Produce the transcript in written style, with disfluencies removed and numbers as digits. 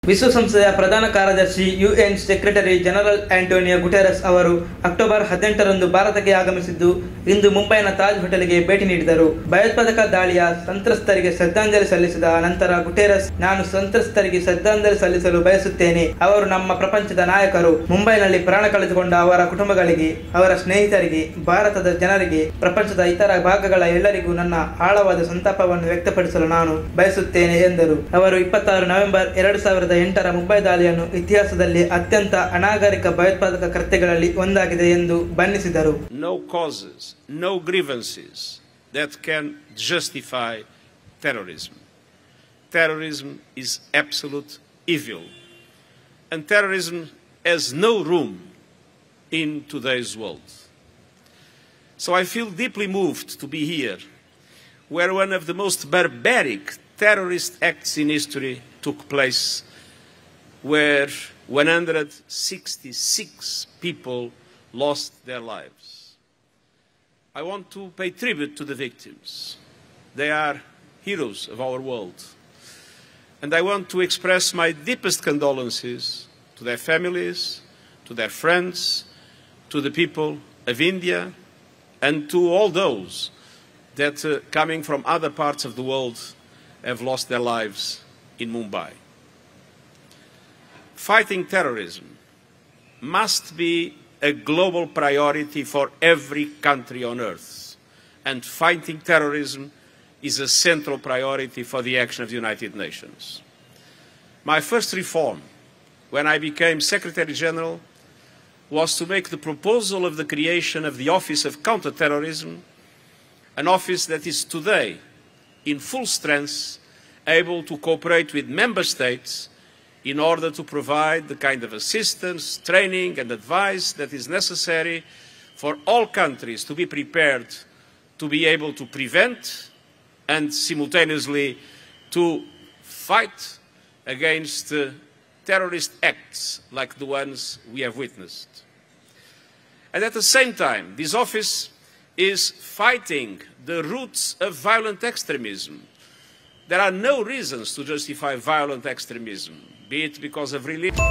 ವಿಶ್ವಸಂಸ್ಥೆಯ ಪ್ರಧಾನ ಕಾರ್ಯದರ್ಶಿ UN secretary general Antonio Guterres ಅವರು ಅಕ್ಟೋಬರ್ 18ರಂದು ಭಾರತಕ್ಕೆ ಆಗಮಿಸಿದ್ದು ಇಂದು ಮುಂಬೈನ ತಾಜ್ ಹೋಟೆಲ್ಗೆ ಭೇಟಿ ನೀಡಿದರು. ಭಯೋತ್ಪಾದಕ ದಾಳಿಯ ಸಂತ್ರಸ್ತರಿಗೆ ಶ್ರದ್ಧಾಂಜಲಿ ಸಲ್ಲಿಸಿದ ನಂತರ ಗುಟೆರಸ್, ನಾನು ಸಂತ್ರಸ್ತರಿಗೆ ಶ್ರದ್ಧಾಂಜಲಿ ಸಲ್ಲಿಸಲು ಬಯಸುತ್ತೇನೆ. ಅವರು ನಮ್ಮ ಪ್ರಪಂಚದ ನಾಯಕರು. ಮುಂಬೈನಲ್ಲಿ ಪ್ರಾಣ ಕಳೆದುಕೊಂಡ ಅವರ ಕುಟುಂಬಗಳಿಗೆ, ಅವರ ಸ್ನೇಹಿತರಿಗೆ, ಭಾರತದ ಜನರಿಗೆ, ಪ್ರಪಂಚದ ಇತರ ಭಾಗಗಳ ಎಲ್ಲರಿಗೂ ನನ್ನ ಆಳವಾದ ಸಂತಾಪವನ್ನು ವ್ಯಕ್ತಪಡಿಸಲು ನಾನು ಬಯಸುತ್ತೇನೆ ಎಂದರು. ಅವರು 26 ನವೆಂಬರ್ 2008ರ ಮುಂಬೈ ದಾಳಿಯನ್ನು ಇತಿಹಾಸದಲ್ಲಿ ಅತ್ಯಂತ ಅನಾಗರಿಕ ಭಯೋತ್ಪಾದಕ ಕೃತ್ಯಗಳಲ್ಲಿ ಒಂದಾಗಿದೆ ಎಂದು ಬಣ್ಣಿಸಿದರು. No causes, no grievances that can justify terrorism. Terrorism is absolute evil, and terrorism has no room in today's world. So I feel deeply moved to be here, where one of the most barbaric terrorist acts in history took place, where 166 people lost their lives. I want to pay tribute to the victims. They are heroes of our world. And I want to express my deepest condolences to their families, to their friends, to the people of India, and to all those that, coming from other parts of the world, have lost their lives in Mumbai. Fighting terrorism must be a global priority for every country on earth, and fighting terrorism is a central priority for the action of the United Nations. My first reform, when I became Secretary General, was to make the proposal of the creation of the Office of Counterterrorism, an office that is today in full strength, able to cooperate with member states in order to provide the kind of assistance, training and advice that is necessary for all countries to be prepared to be able to prevent and simultaneously to fight against terrorist acts like the ones we have witnessed. And at the same time, this office is fighting the roots of violent extremism. There are no reasons to justify violent extremism, be it because of religion.